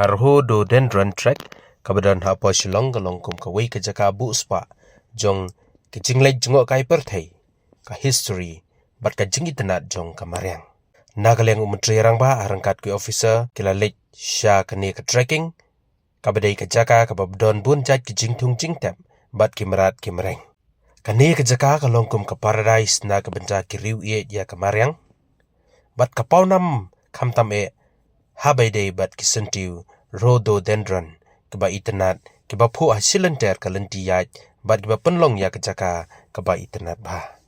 Rhododendron Trek kabadan Upper Shillong galongkum kawai ka jaka bu spa jong ke jinglek jengok kai perthai ka history bat ka jingi tenat jong kamariang nagaleng umutri rang ba arangkat ku officer kila lek sha kane ka trekking kabadai ka jaka ka babdon bun jat ki jingtung jingtem bat kimrat kimreng kane ka jaka galongkum ka paradise na ka benta ki riu ye ya kamariang bat ka paunam khamtam e habai day bat kisentiu rhododendron keba itenat keba phu hasilenter kalenti yat bat keba penlong ya kejaka keba itenat ba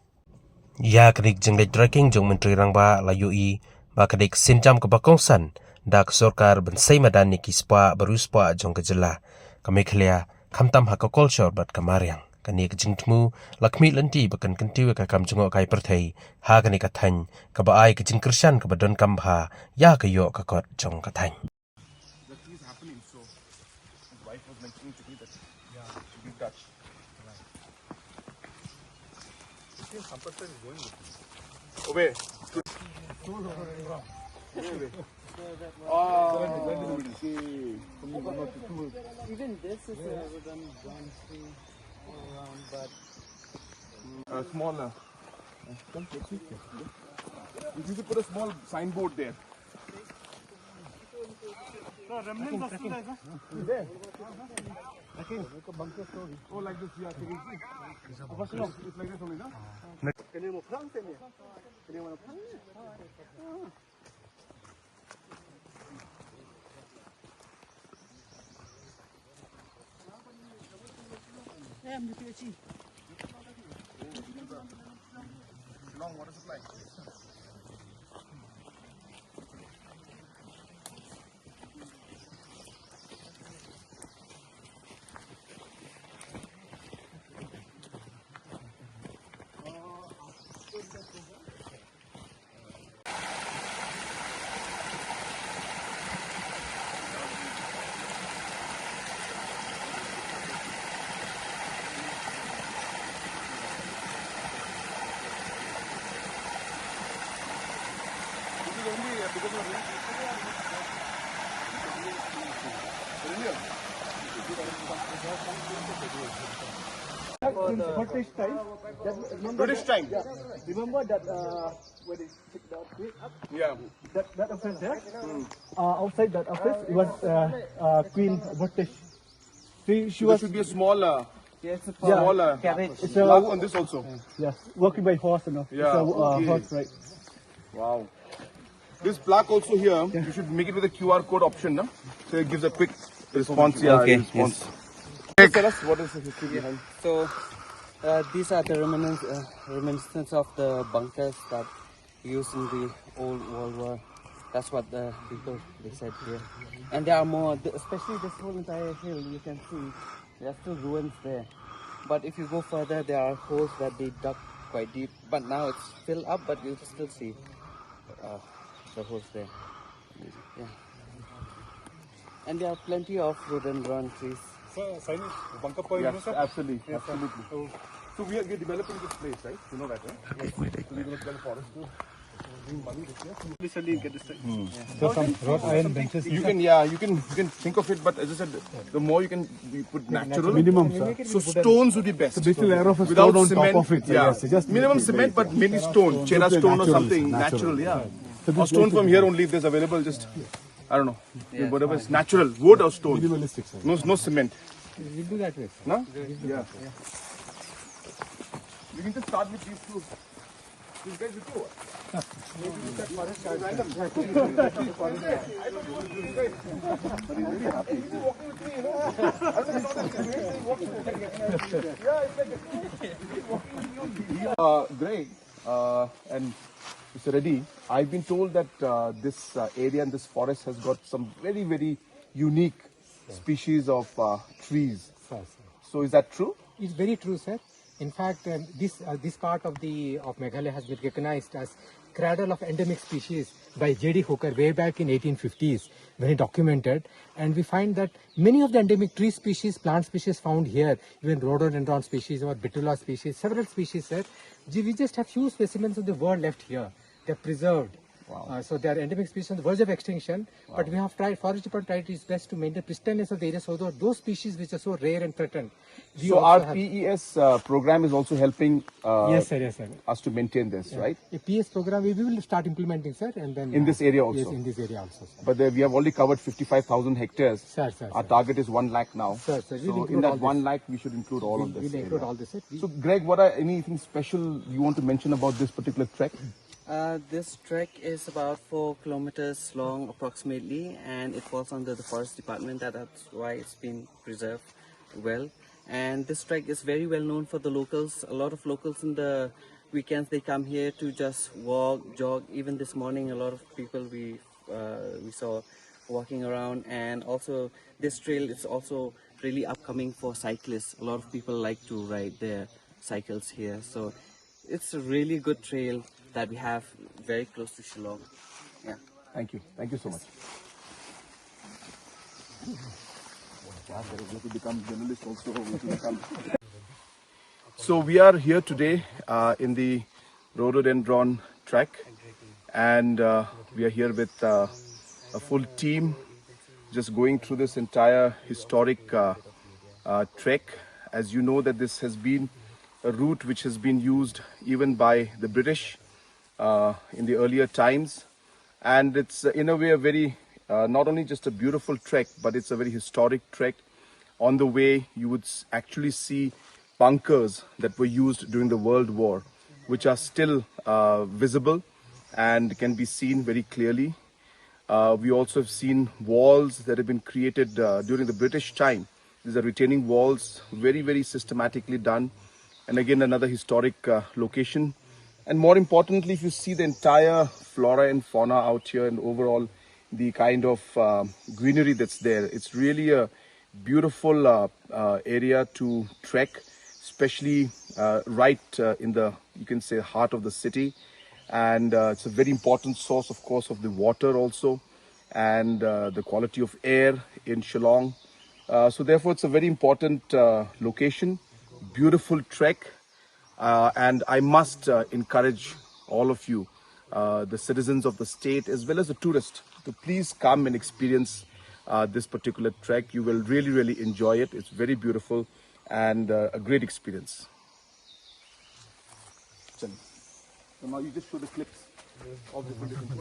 ya kedik jenglek trekking jong menteri rang ba layu I ba kedik sinjam keba kongsan dak sorkar bensai madan ni kispa baru spa jong kejela kami khlia khamtam haka culture bat kamariang kani kejingtmu lakmi lenti bakan kentiu ka kam jongok kai perthai ha kani kathan kaba ai kejing krishan kaba don kambha ya kayo ka kot jong kathan that is happening. So his wife was mentioning to me that to be touched. Right. Some person is going with me. Away. Even this is a Rhododendron tree around, but Smaller. If you could put a small signboard there. No, remnants of there. Oh, like this, yeah. It's like this only, no? Shillong water supply. British time. British time. Yeah. Remember that when they took the tree up? Yeah. That office there? Outside that office was Queen British. She There was should be a smaller. yes, Smaller. carriage. It's Mark on this also. yes, working by horse, you know. Yeah, It's a okay. horse, right? Wow. This plaque also here, you should make it with a QR code option, no? So it gives a quick response. Yeah, Okay, response. Just tell us what is the history behind. So these are the reminiscence of the bunkers that used in the old World War. That's what the people they said here. And there are more, especially this whole entire hill. You can see there are still ruins there. But if you go further, there are holes that they dug quite deep. But now it's filled up, but you still see the holes there. Yeah. And there are plenty of rhododendron trees. Bunker point, yes, absolutely. Absolutely. So we are developing this place, right? You know that, right? So we're going to develop forest too. So some wrought iron benches. You can think of it, but as I said, the more you can put natural. Minimum, sir. So stones would be best. So basically layer of a Without stone on cement, top of it. So yeah. yes, so just Minimum cement, but mainly stone, chera stone or something natural, yeah. Or stone from here only if there's available, just I don't know, whatever is natural, wood or stone. minimalistic, sir. No cement. We'll do that way. No? Yeah. We can just start with these two. These guys with you. Maybe with that forest random. I don't know these guys. But he's really happy. He's walking with me, you know. I don't know. He's walking with me. Yeah, it's like he's walking with you. Great. And Mr. Reddy, I've been told that this area and this forest has got some very, very unique species of trees. So is that true? It's very true, sir. In fact, this part of Meghalaya has been recognized as cradle of endemic species by J.D. Hooker way back in 1850s when he documented, and we find that many of the endemic tree species, plant species found here, even rhododendron species or betula species, several species, sir, we just have few specimens of the world left here. They're preserved. So they are endemic species on the verge of extinction. But we have tried, forest department tried its best to maintain pristineness of the area, so that those species which are so rare and threatened. So our PES program is also helping Yes, sir. us to maintain this, right? A PS program we will start implementing, sir, and then In this area also? Yes, in this area also, sir. But we have already covered 55,000 hectares. Sir. Our target is 1 lakh now. Sir, we'll so include in that all 1 this. lakh, we should include all of this. We'll include all this, sir. So Greg, what are anything special you want to mention about this particular trek? This trek is about 4 kilometers long approximately, and it falls under the forest department. That's why it's been preserved well. And this trek is very well known for the locals. A lot of locals in the weekends, they come here to just walk, jog. Even this morning, a lot of people we saw walking around. And also this trail is also really upcoming for cyclists. A lot of people like to ride their cycles here, so it's a really good trail that we have very close to Shillong. Yeah. Thank you so much. So we are here today in the Rhododendron Trek, and we are here with a full team just going through this entire historic trek. As you know, that this has been a route which has been used even by the British in the earlier times, and it's in a way a very not only just a beautiful trek, but it's a very historic trek. On the way, you would actually see bunkers that were used during the World War, which are still visible and can be seen very clearly. We also have seen walls that have been created during the British time. These are retaining walls, very, very systematically done. And again, another historic location. And more importantly, if you see the entire flora and fauna out here and overall the kind of greenery that's there, it's really a beautiful area to trek, especially right in the, you can say, heart of the city. And it's a very important source, of course, of the water also, and the quality of air in Shillong. So therefore, it's a very important location, beautiful trek. And I must encourage all of you, the citizens of the state as well as the tourists, to please come and experience this particular trek. You will really, really enjoy it. It's very beautiful and a great experience. So now you just show the clips of the different